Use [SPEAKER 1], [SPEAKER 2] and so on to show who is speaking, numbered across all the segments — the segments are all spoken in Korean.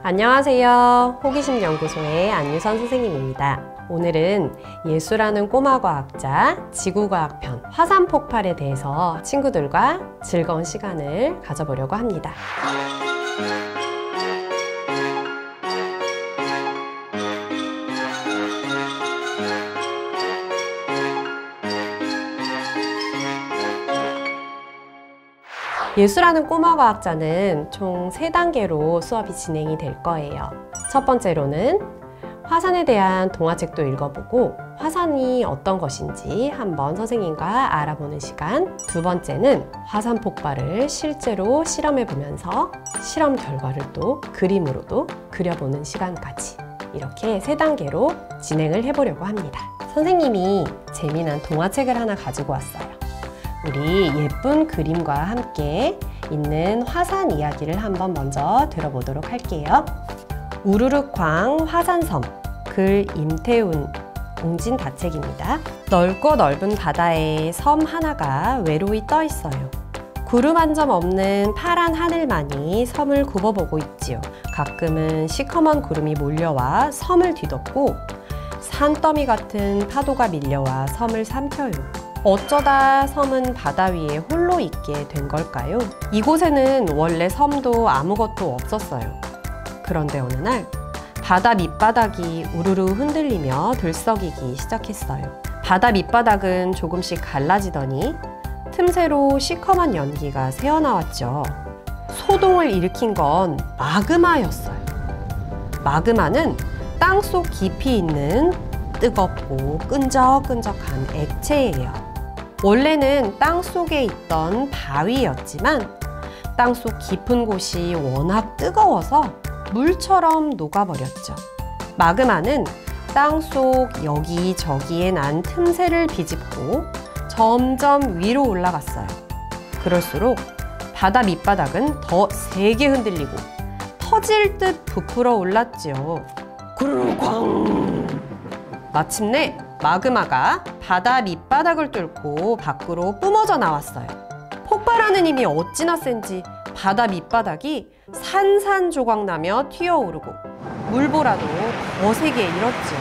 [SPEAKER 1] 안녕하세요. 호기심연구소의 안유선 선생님입니다. 오늘은 예수라는 꼬마 과학자 지구과학편 화산 폭발에 대해서 친구들과 즐거운 시간을 가져보려고 합니다. 예수라는 꼬마 과학자는 총 3단계로 수업이 진행이 될 거예요. 첫 번째로는 화산에 대한 동화책도 읽어보고 화산이 어떤 것인지 한번 선생님과 알아보는 시간. 두 번째는 화산 폭발을 실제로 실험해보면서 실험 결과를 또 그림으로도 그려보는 시간까지 이렇게 3단계로 진행을 해보려고 합니다. 선생님이 재미난 동화책을 하나 가지고 왔어요. 우리 예쁜 그림과 함께 있는 화산 이야기를 한번 먼저 들어보도록 할게요. 우르르쾅 화산섬, 글 임태훈, 웅진다책입니다. 넓고 넓은 바다에 섬 하나가 외로이 떠 있어요. 구름 한 점 없는 파란 하늘만이 섬을 굽어보고 있지요. 가끔은 시커먼 구름이 몰려와 섬을 뒤덮고 산더미 같은 파도가 밀려와 섬을 삼켜요. 어쩌다 섬은 바다 위에 홀로 있게 된 걸까요? 이곳에는 원래 섬도 아무것도 없었어요. 그런데 어느 날 바다 밑바닥이 우르르 흔들리며 들썩이기 시작했어요. 바다 밑바닥은 조금씩 갈라지더니 틈새로 시커먼 연기가 새어나왔죠. 소동을 일으킨 건 마그마였어요. 마그마는 땅속 깊이 있는 뜨겁고 끈적끈적한 액체예요. 원래는 땅속에 있던 바위였지만 땅속 깊은 곳이 워낙 뜨거워서 물처럼 녹아버렸죠. 마그마는 땅속 여기저기에 난 틈새를 비집고 점점 위로 올라갔어요. 그럴수록 바다 밑바닥은 더 세게 흔들리고 터질 듯 부풀어 올랐지요. 구르르쾅! 마침내 마그마가 바다 밑바닥을 뚫고 밖으로 뿜어져 나왔어요. 폭발하는 힘이 어찌나 센지 바다 밑바닥이 산산조각나며 튀어오르고 물보라도 더 세게 일었죠.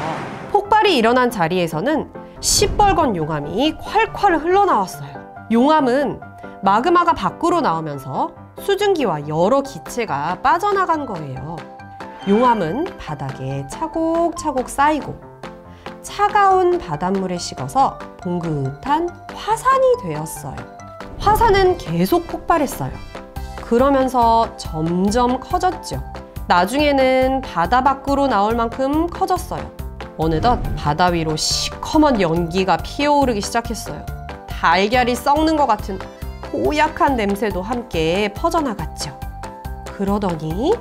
[SPEAKER 1] 폭발이 일어난 자리에서는 시뻘건 용암이 콸콸 흘러나왔어요. 용암은 마그마가 밖으로 나오면서 수증기와 여러 기체가 빠져나간 거예요. 용암은 바닥에 차곡차곡 쌓이고 차가운 바닷물에 식어서 봉긋한 화산이 되었어요. 화산은 계속 폭발했어요. 그러면서 점점 커졌죠. 나중에는 바다 밖으로 나올 만큼 커졌어요. 어느덧 바다 위로 시커먼 연기가 피어오르기 시작했어요. 달걀이 썩는 것 같은 고약한 냄새도 함께 퍼져나갔죠. 그러더니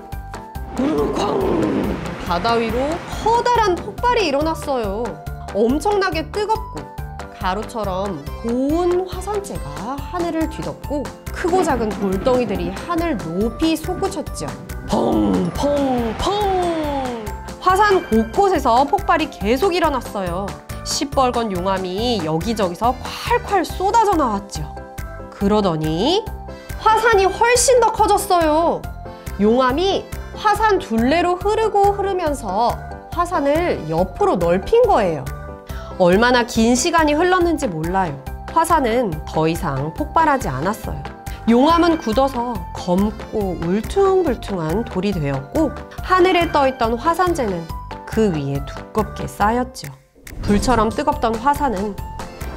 [SPEAKER 1] 우르르쾅! 바다 위로 커다란 폭발이 일어났어요. 엄청나게 뜨겁고 가루처럼 고운 화산재가 하늘을 뒤덮고 크고 작은 돌덩이들이 하늘 높이 솟구쳤죠. 펑펑펑! 화산 곳곳에서 폭발이 계속 일어났어요. 시뻘건 용암이 여기저기서 콸콸 쏟아져 나왔죠. 그러더니 화산이 훨씬 더 커졌어요. 용암이 화산 둘레로 흐르면서 화산을 옆으로 넓힌 거예요. 얼마나 긴 시간이 흘렀는지 몰라요. 화산은 더 이상 폭발하지 않았어요. 용암은 굳어서 검고 울퉁불퉁한 돌이 되었고 하늘에 떠있던 화산재는 그 위에 두껍게 쌓였죠. 불처럼 뜨겁던 화산은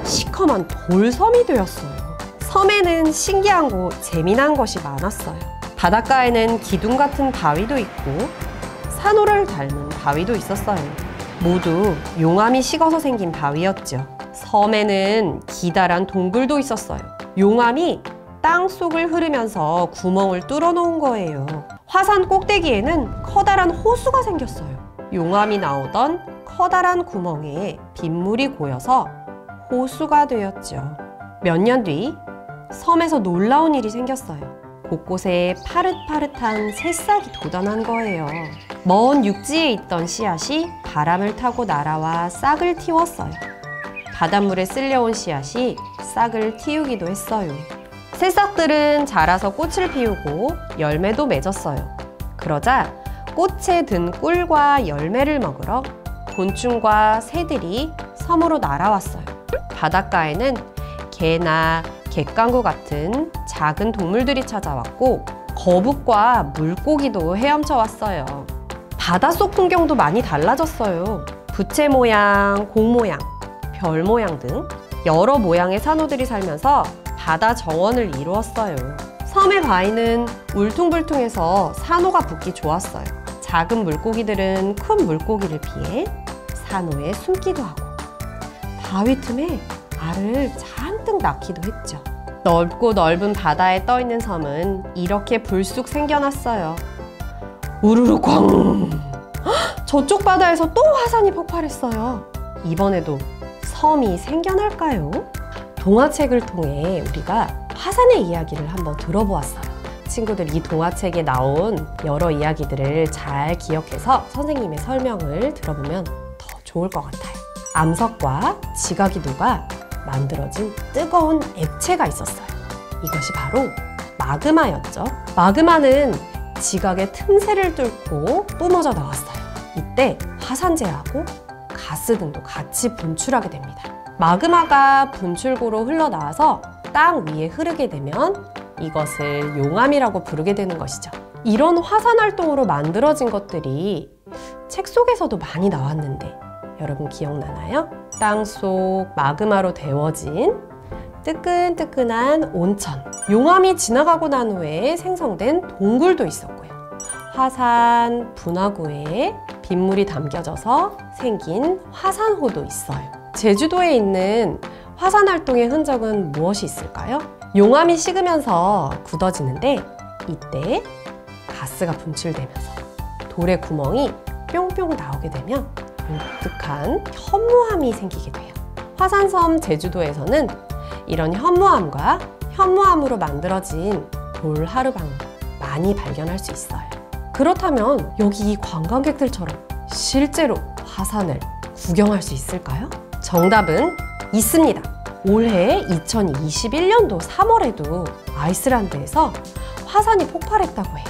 [SPEAKER 1] 시커먼 돌섬이 되었어요. 섬에는 신기하고 재미난 것이 많았어요. 바닷가에는 기둥 같은 바위도 있고 산호를 닮은 바위도 있었어요. 모두 용암이 식어서 생긴 바위였죠. 섬에는 기다란 동굴도 있었어요. 용암이 땅속을 흐르면서 구멍을 뚫어 놓은 거예요. 화산 꼭대기에는 커다란 호수가 생겼어요. 용암이 나오던 커다란 구멍에 빗물이 고여서 호수가 되었죠. 몇 년 뒤 섬에서 놀라운 일이 생겼어요. 곳곳에 파릇파릇한 새싹이 돋아난 거예요. 먼 육지에 있던 씨앗이 바람을 타고 날아와 싹을 틔웠어요. 바닷물에 쓸려온 씨앗이 싹을 틔우기도 했어요. 새싹들은 자라서 꽃을 피우고 열매도 맺었어요. 그러자 꽃에 든 꿀과 열매를 먹으러 곤충과 새들이 섬으로 날아왔어요. 바닷가에는 개나 갯강구 같은 작은 동물들이 찾아왔고 거북과 물고기도 헤엄쳐 왔어요. 바닷속 풍경도 많이 달라졌어요. 부채 모양, 공 모양, 별 모양 등 여러 모양의 산호들이 살면서 바다 정원을 이루었어요. 섬의 바위는 울퉁불퉁해서 산호가 붙기 좋았어요. 작은 물고기들은 큰 물고기를 피해 산호에 숨기도 하고 바위 틈에 알을 잔뜩 낳기도 했죠. 넓고 넓은 바다에 떠있는 섬은 이렇게 불쑥 생겨났어요. 우르르 꽝! 저쪽 바다에서 또 화산이 폭발했어요. 이번에도 섬이 생겨날까요? 동화책을 통해 우리가 화산의 이야기를 한번 들어보았어요. 친구들, 이 동화책에 나온 여러 이야기들을 잘 기억해서 선생님의 설명을 들어보면 더 좋을 것 같아요. 암석과 지각이 녹아 만들어진 뜨거운 액체가 있었어요. 이것이 바로 마그마였죠. 마그마는 지각의 틈새를 뚫고 뿜어져 나왔어요. 이때 화산재하고 가스 등도 같이 분출하게 됩니다. 마그마가 분출구로 흘러나와서 땅 위에 흐르게 되면 이것을 용암이라고 부르게 되는 것이죠. 이런 화산 활동으로 만들어진 것들이 책 속에서도 많이 나왔는데 여러분 기억나나요? 땅속 마그마로 데워진 뜨끈뜨끈한 온천, 용암이 지나가고 난 후에 생성된 동굴도 있었고요. 화산 분화구에 빗물이 담겨져서 생긴 화산호도 있어요. 제주도에 있는 화산 활동의 흔적은 무엇이 있을까요? 용암이 식으면서 굳어지는데 이때 가스가 분출되면서 돌의 구멍이 뿅뿅 나오게 되면 독특한 현무암이 생기게 돼요. 화산섬 제주도에서는 이런 현무암과 현무암으로 만들어진 돌 하루방 많이 발견할 수 있어요. 그렇다면 여기 이 관광객들처럼 실제로 화산을 구경할 수 있을까요? 정답은 있습니다. 올해 2021년도 3월에도 아이슬란드에서 화산이 폭발했다고 해요.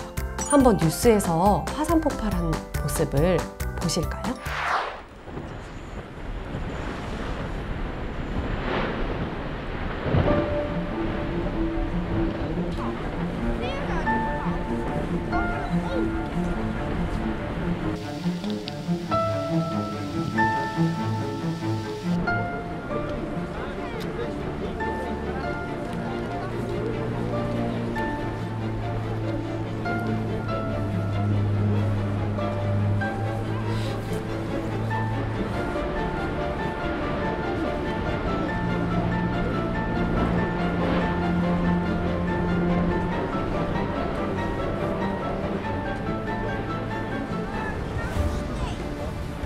[SPEAKER 1] 한번 뉴스에서 화산 폭발한 모습을 보실까요?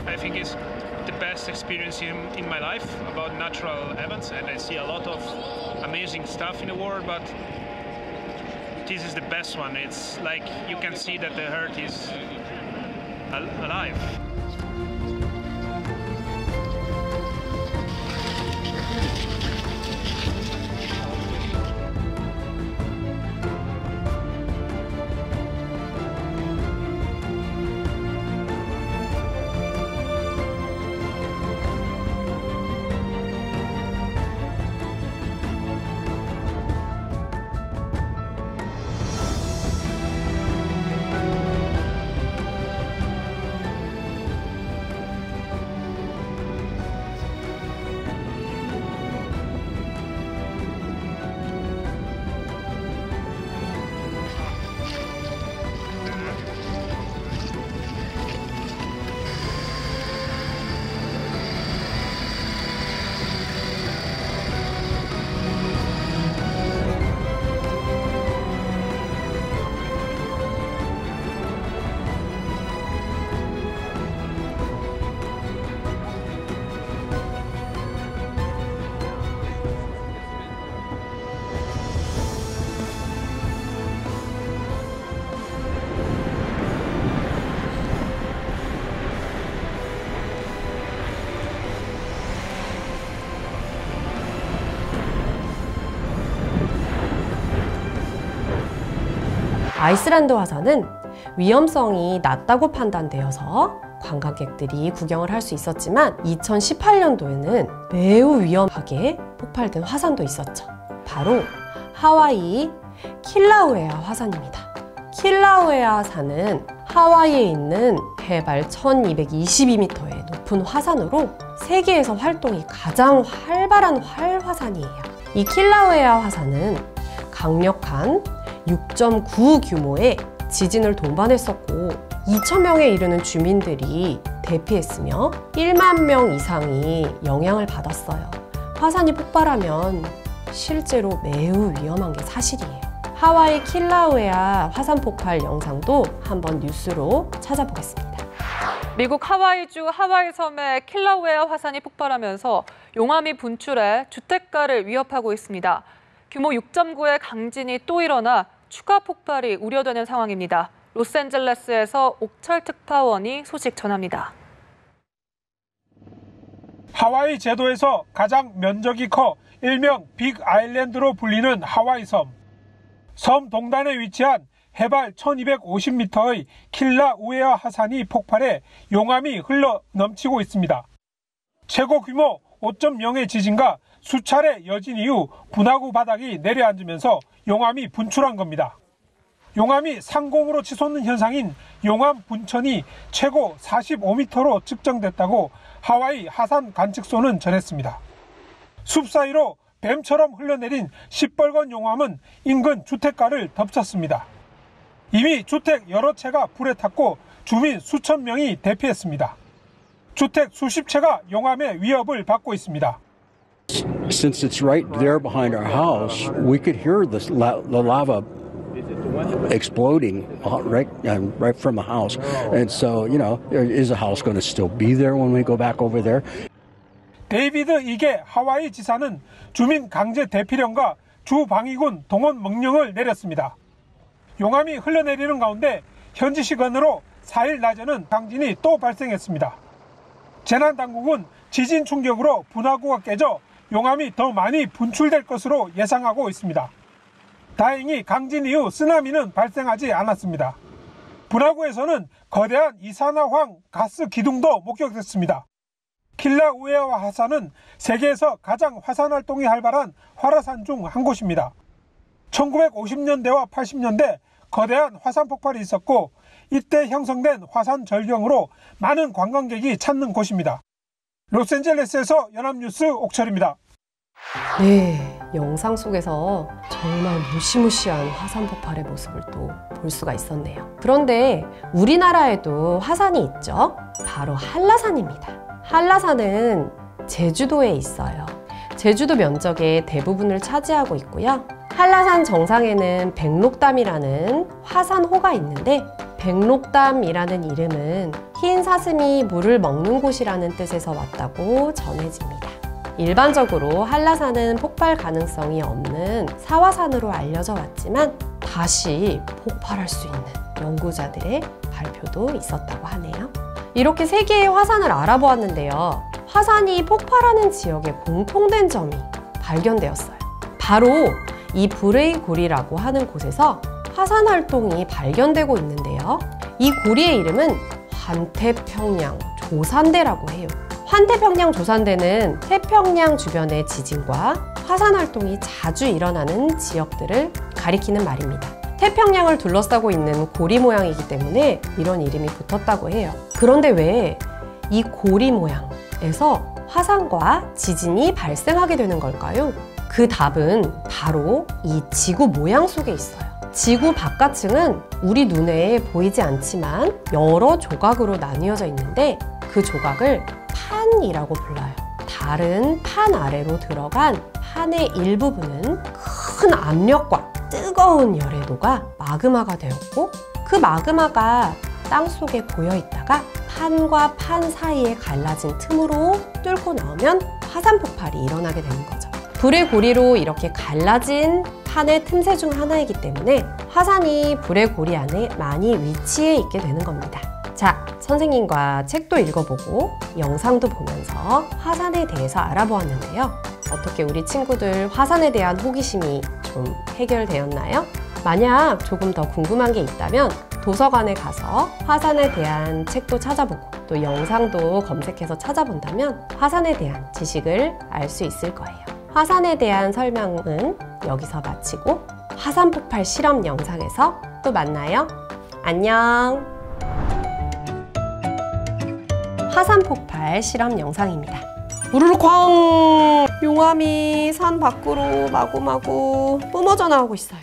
[SPEAKER 2] I think it's the best experience in my life about natural events, and I see a lot of amazing stuff in the world, but this is the best one. It's like you can see that the earth is alive.
[SPEAKER 1] 아이슬란드 화산은 위험성이 낮다고 판단되어서 관광객들이 구경을 할 수 있었지만 2018년도에는 매우 위험하게 폭발된 화산도 있었죠. 바로 하와이 킬라우에아 화산입니다. 킬라우에아 산은 하와이에 있는 해발 1222m의 높은 화산으로 세계에서 활동이 가장 활발한 활화산이에요. 이 킬라우에아 화산은 강력한 6.9 규모의 지진을 동반했었고 2,000명에 이르는 주민들이 대피했으며 1만 명 이상이 영향을 받았어요. 화산이 폭발하면 실제로 매우 위험한 게 사실이에요. 하와이 킬라우에아 화산 폭발 영상도 한번 뉴스로 찾아보겠습니다.
[SPEAKER 3] 미국 하와이주 하와이 섬의 킬라우에아 화산이 폭발하면서 용암이 분출해 주택가를 위협하고 있습니다. 규모 6.9의 강진이 또 일어나 추가 폭발이 우려되는 상황입니다. 로스앤젤레스에서 옥철 특파원이 소식 전합니다.
[SPEAKER 4] 하와이 제도에서 가장 면적이 커 일명 빅 아일랜드로 불리는 하와이 섬. 섬 동단에 위치한 해발 1250m의 킬라우에아 화산이 폭발해 용암이 흘러 넘치고 있습니다. 최고 규모 5.0의 지진과 수차례 여진 이후 분화구 바닥이 내려앉으면서 용암이 분출한 겁니다. 용암이 상공으로 치솟는 현상인 용암 분천이 최고 45m로 측정됐다고 하와이 하산 관측소는 전했습니다. 숲 사이로 뱀처럼 흘러내린 시뻘건 용암은 인근 주택가를 덮쳤습니다. 이미 주택 여러 채가 불에 탔고 주민 수천 명이 대피했습니다. 주택 수십 채가 용암의 위협을 받고 있습니다.
[SPEAKER 5] Since it's right there behind our house, we could hear the lava exploding right from the house. And so, is the house going to still be there when we go back over there?
[SPEAKER 4] 데이비드 이게 하와이 지사는 주민 강제 대피령과 주방위군 동원 명령을 내렸습니다. 용암이 흘러내리는 가운데 현지 시간으로 4일 낮에는 강진이 또 발생했습니다. 재난당국은 지진 충격으로 분화구가 깨져 용암이 더 많이 분출될 것으로 예상하고 있습니다. 다행히 강진 이후 쓰나미는 발생하지 않았습니다. 분화구에서는 거대한 이산화황 가스 기둥도 목격됐습니다. 킬라우에아 화산은 세계에서 가장 화산 활동이 활발한 활화산 중 한 곳입니다. 1950년대와 80년대 거대한 화산 폭발이 있었고 이때 형성된 화산 절경으로 많은 관광객이 찾는 곳입니다. 로스앤젤레스에서 연합뉴스 옥철입니다.
[SPEAKER 1] 네, 영상 속에서 정말 무시무시한 화산 폭발의 모습을 또 볼 수가 있었네요. 그런데 우리나라에도 화산이 있죠. 바로 한라산입니다. 한라산은 제주도에 있어요. 제주도 면적의 대부분을 차지하고 있고요. 한라산 정상에는 백록담이라는 화산호가 있는데 백록담이라는 이름은 흰 사슴이 물을 먹는 곳이라는 뜻에서 왔다고 전해집니다. 일반적으로 한라산은 폭발 가능성이 없는 사화산으로 알려져 왔지만 다시 폭발할 수 있는 연구자들의 발표도 있었다고 하네요. 이렇게 세 개의 화산을 알아보았는데요. 화산이 폭발하는 지역에 공통된 점이 발견되었어요. 바로 이 불의 고리라고 하는 곳에서 화산 활동이 발견되고 있는데요. 이 고리의 이름은 환태평양 조산대라고 해요. 환태평양 조산대는 태평양 주변의 지진과 화산 활동이 자주 일어나는 지역들을 가리키는 말입니다. 태평양을 둘러싸고 있는 고리 모양이기 때문에 이런 이름이 붙었다고 해요. 그런데 왜 이 고리 모양에서 화산과 지진이 발생하게 되는 걸까요? 그 답은 바로 이 지구 모양 속에 있어요. 지구 바깥층은 우리 눈에 보이지 않지만 여러 조각으로 나뉘어져 있는데 그 조각을 판이라고 불러요. 다른 판 아래로 들어간 판의 일부분은 큰 압력과 뜨거운 열에도가 마그마가 되었고 그 마그마가 땅속에 고여 있다가 판과 판 사이에 갈라진 틈으로 뚫고 나오면 화산 폭발이 일어나게 되는 거죠. 불의 고리로 이렇게 갈라진 판의 틈새 중 하나이기 때문에 화산이 불의 고리 안에 많이 위치해 있게 되는 겁니다. 자, 선생님과 책도 읽어보고 영상도 보면서 화산에 대해서 알아보았는데요. 어떻게 우리 친구들 화산에 대한 호기심이 좀 해결되었나요? 만약 조금 더 궁금한 게 있다면 도서관에 가서 화산에 대한 책도 찾아보고 또 영상도 검색해서 찾아본다면 화산에 대한 지식을 알 수 있을 거예요. 화산에 대한 설명은 여기서 마치고 화산 폭발 실험 영상에서 또 만나요. 안녕! 화산 폭발 실험 영상입니다. 우르르 쾅! 용암이 산 밖으로 마구마구 뿜어져 나오고 있어요.